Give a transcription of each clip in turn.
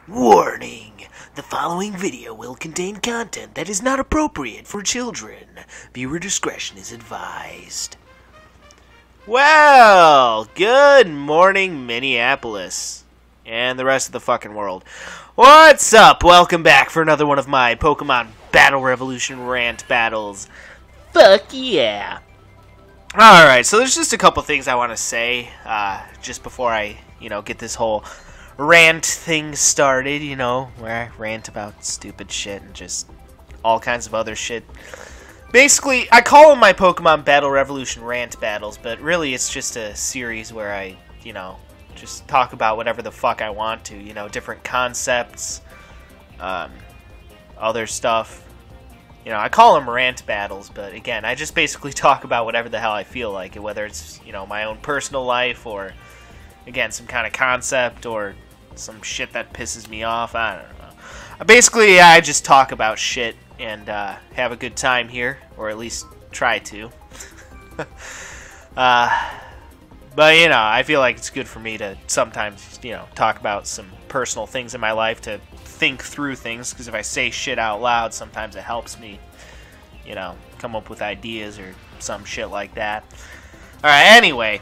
Warning! The following video will contain content that is not appropriate for children. Viewer discretion is advised. Well, good morning, Minneapolis. And the rest of the fucking world. What's up? Welcome back for another one of my Pokemon Battle Revolution rant battles. Fuck yeah. Alright, so there's just a couple things I want to say, just before I, get this whole rant thing started, where I rant about stupid shit and just all kinds of other shit. Basically, I call them my Pokemon Battle Revolution rant battles, but really it's just a series where I, just talk about whatever the fuck I want to, different concepts, other stuff. I call them rant battles, but again, I just basically talk about whatever the hell I feel like, whether it's, my own personal life or, again, some kind of concept or some shit that pisses me off. I don't know. Basically, I just talk about shit and have a good time here, or at least try to. But, I feel like it's good for me to sometimes, talk about some personal things in my life, to think through things, because if I say shit out loud, sometimes it helps me, come up with ideas or some shit like that. Alright, anyway,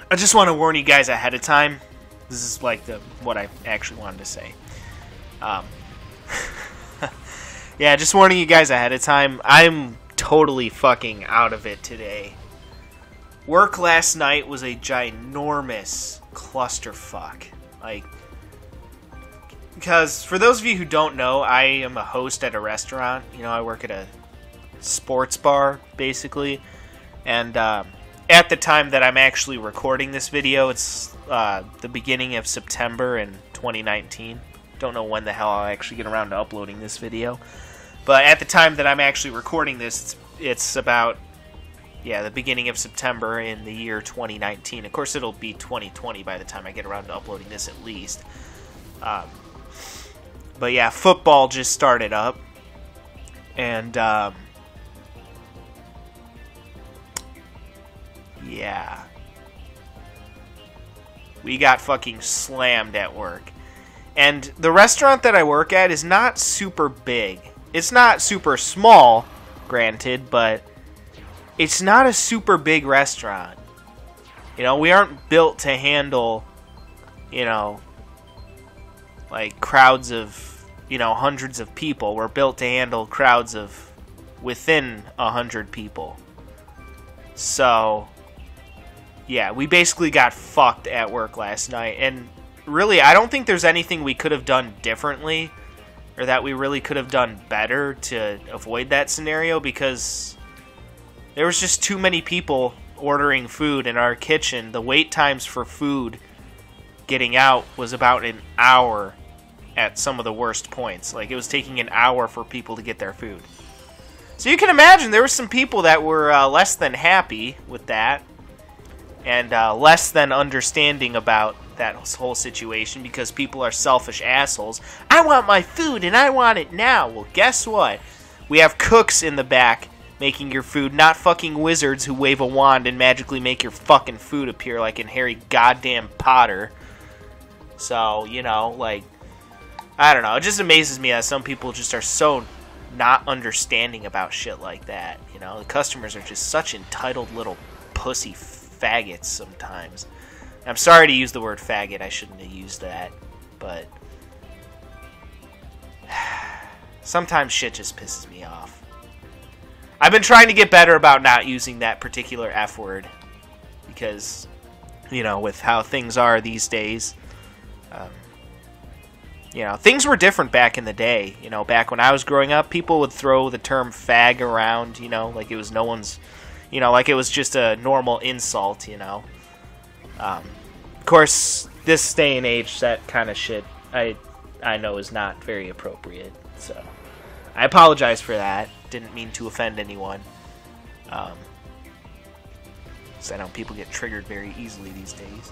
I just want to warn you guys ahead of time. This is like what I actually wanted to say. Yeah, just warning you guys ahead of time. I'm totally fucking out of it today. Work last night was a ginormous clusterfuck. Because for those of you who don't know, I am a host at a restaurant. I work at a sports bar, basically. And at the time that I'm actually recording this video, it's the beginning of September in 2019. Don't know when the hell I'll actually get around to uploading this video. But at the time that I'm actually recording this, it's about, the beginning of September in the year 2019. Of course, it'll be 2020 by the time I get around to uploading this at least. But yeah, football just started up. And, yeah. We got fucking slammed at work. And the restaurant that I work at is not super big. It's not super small, granted, but it's not a super big restaurant. We aren't built to handle, like crowds of, hundreds of people. We're built to handle crowds of within 100 people. So, yeah, we basically got fucked at work last night. And really, I don't think there's anything we could have done differently or that we really could have done better to avoid that scenario, because there was just too many people ordering food in our kitchen. The wait times for food getting out was about an hour at some of the worst points. Like, it was taking an hour for people to get their food. So you can imagine there were some people that were less than happy with that, and less than understanding about that whole situation, because people are selfish assholes. I want my food and I want it now. Well, guess what? We have cooks in the back making your food, not fucking wizards who wave a wand and magically make your fucking food appear like in Harry goddamn Potter. So, I don't know. It just amazes me that some people just are so not understanding about shit like that. The customers are just such entitled little pussy faggots sometimes. I'm sorry to use the word faggot. I shouldn't have used that. But sometimes shit just pisses me off. I've been trying to get better about not using that particular F word. Because, with how things are these days, things were different back in the day. Back when I was growing up, people would throw the term fag around, like it was no one's, like it was just a normal insult, Of course, this day and age, that kind of shit, I know is not very appropriate, so I apologize for that. Didn't mean to offend anyone. Because I know people get triggered very easily these days.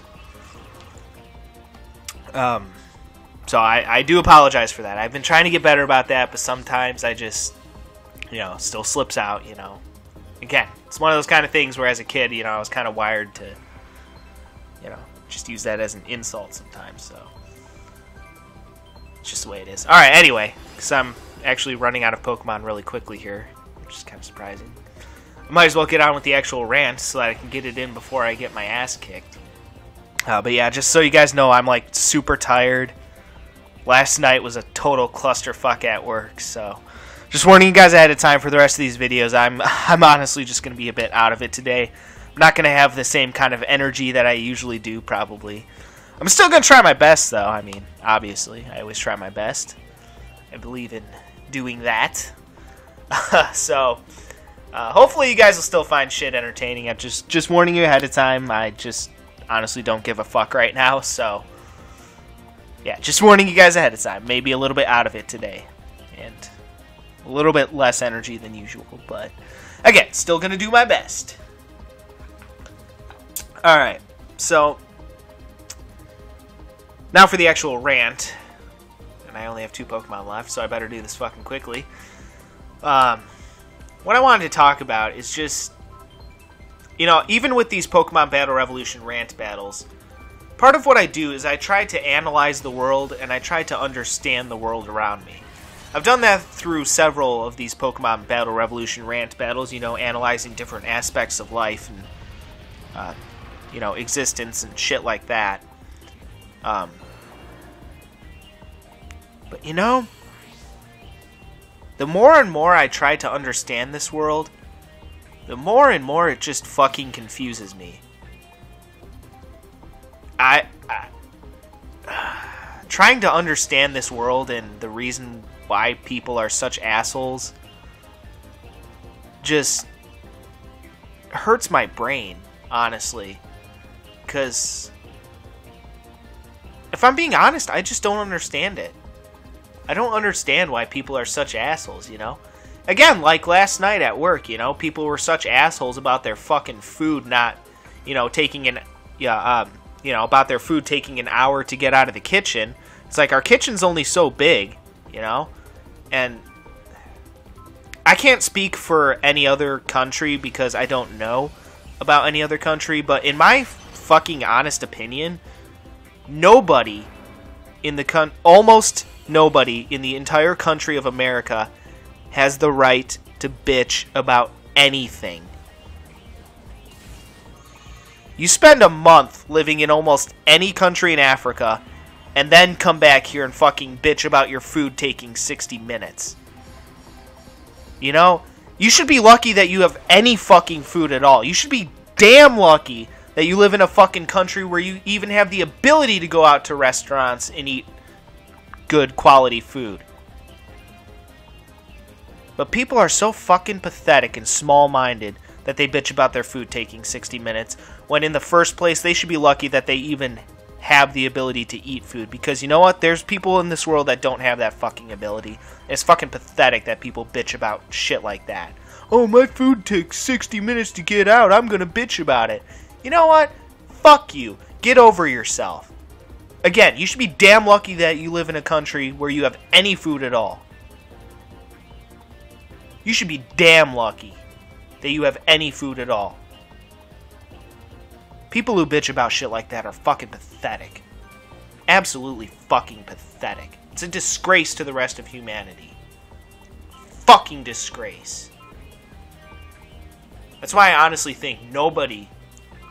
So I do apologize for that. I've been trying to get better about that, but sometimes I just, still slips out, Again, it's one of those kind of things where as a kid, I was kind of wired to, just use that as an insult sometimes, so. It's just the way it is. Alright, anyway, because I'm actually running out of Pokemon really quickly here, which is kind of surprising. I might as well get on with the actual rant so that I can get it in before I get my ass kicked. But yeah, just so you guys know, I'm like super tired. Last night was a total clusterfuck at work, so just warning you guys ahead of time for the rest of these videos. I'm honestly just going to be a bit out of it today. I'm not going to have the same kind of energy that I usually do, probably. I'm still going to try my best, though. I mean, obviously, I always try my best. I believe in doing that. So, hopefully you guys will still find shit entertaining. I'm just warning you ahead of time. I just honestly don't give a fuck right now, so yeah, just warning you guys ahead of time. Maybe a little bit out of it today, and a little bit less energy than usual, but again, still gonna do my best. Alright, so now for the actual rant, and I only have 2 Pokemon left, so I better do this fucking quickly. What I wanted to talk about is just, you know, even with these Pokemon Battle Revolution rant battles, part of what I do is I try to analyze the world and I try to understand the world around me. I've done that through several of these Pokemon Battle Revolution rant battles, you know, analyzing different aspects of life and, you know, existence and shit like that. But, you know, the more and more I try to understand this world, the more and more it just fucking confuses me. Trying to understand this world and the reason why people are such assholes just hurts my brain, honestly. Because if I'm being honest, I just don't understand it. I don't understand why people are such assholes, you know? Again, like last night at work, you know, people were such assholes about their fucking food not, you know, taking an, you know, about their food taking an hour to get out of the kitchen. It's like, our kitchen's only so big, you know? And I can't speak for any other country because I don't know about any other country, but in my fucking honest opinion, nobody in the almost nobody in the entire country of America has the right to bitch about anything. You spend a month living in almost any country in Africa and then come back here and fucking bitch about your food taking 60 minutes. You know, you should be lucky that you have any fucking food at all. You should be damn lucky that you live in a fucking country where you even have the ability to go out to restaurants and eat good quality food. But people are so fucking pathetic and small-minded that they bitch about their food taking 60 minutes, when in the first place they should be lucky that they even have the ability to eat food. Because you know what? There's people in this world that don't have that fucking ability. And it's fucking pathetic that people bitch about shit like that. Oh, my food takes 60 minutes to get out. I'm gonna bitch about it. You know what? Fuck you. Get over yourself. Again, you should be damn lucky that you live in a country where you have any food at all. You should be damn lucky that you have any food at all. People who bitch about shit like that are fucking pathetic. Absolutely fucking pathetic. It's a disgrace to the rest of humanity. Fucking disgrace. That's why I honestly think nobody,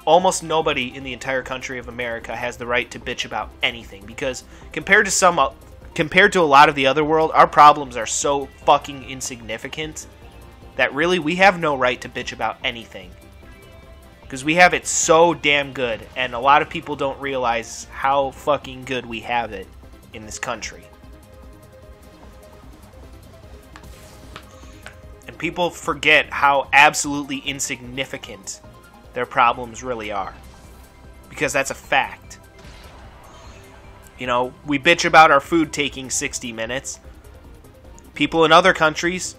almost nobody in the entire country of America has the right to bitch about anything. Because compared to a lot of the other world, our problems are so fucking insignificant that really we have no right to bitch about anything. Because we have it so damn good, and a lot of people don't realize how fucking good we have it in this country. And people forget how absolutely insignificant their problems really are. Because that's a fact. You know, we bitch about our food taking 60 minutes. People in other countries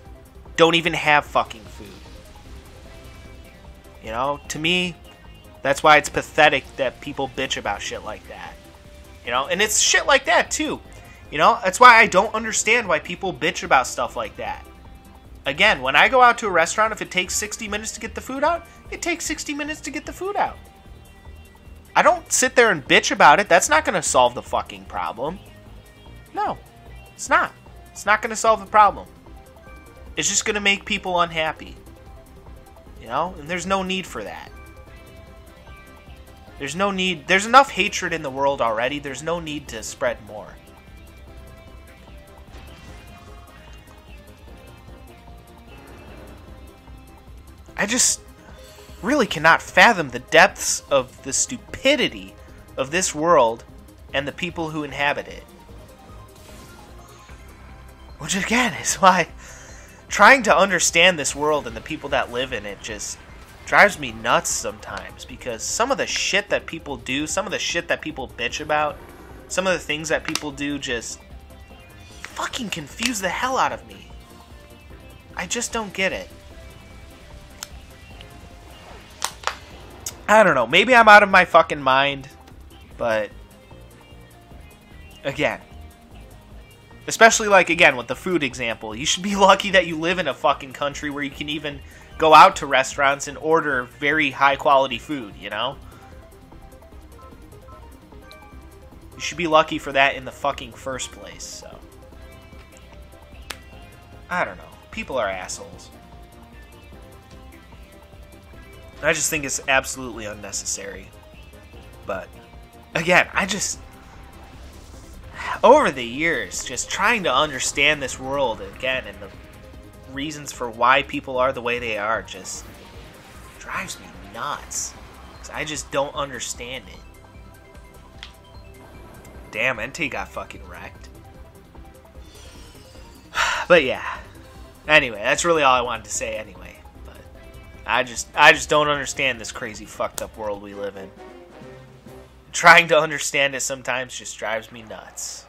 don't even have fucking food. You know, to me, that's why it's pathetic that people bitch about shit like that. You know, and it's shit like that too. You know, that's why I don't understand why people bitch about stuff like that. Again, when I go out to a restaurant, if it takes 60 minutes to get the food out, it takes 60 minutes to get the food out. I don't sit there and bitch about it. That's not going to solve the fucking problem. No. It's not. It's not going to solve the problem. It's just going to make people unhappy. You know? And there's no need for that. There's no need. There's enough hatred in the world already. There's no need to spread more. I just really cannot fathom the depths of the stupidity of this world and the people who inhabit it. Which again is why trying to understand this world and the people that live in it just drives me nuts sometimes, because some of the shit that people do, some of the shit that people bitch about, some of the things that people do just fucking confuse the hell out of me. I just don't get it. I don't know. Maybe I'm out of my fucking mind, but again, especially like again with the food example, you should be lucky that you live in a fucking country where you can even go out to restaurants and order very high quality food, you know? You should be lucky for that in the fucking first place, so. I don't know. People are assholes. I just think it's absolutely unnecessary. But, again, I just... over the years, just trying to understand this world again and the reasons for why people are the way they are just drives me nuts. 'Cause I just don't understand it. Damn, NT got fucking wrecked. But yeah. Anyway, that's really all I wanted to say anyway. I just don't understand this crazy fucked up world we live in. Trying to understand it sometimes just drives me nuts.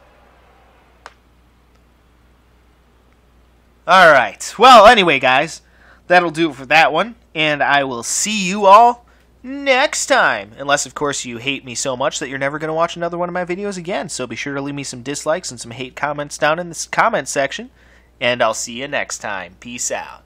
Alright, well anyway guys, that'll do it for that one, and I will see you all next time. Unless of course you hate me so much that you're never going to watch another one of my videos again, so be sure to leave me some dislikes and some hate comments down in the comment section, and I'll see you next time. Peace out.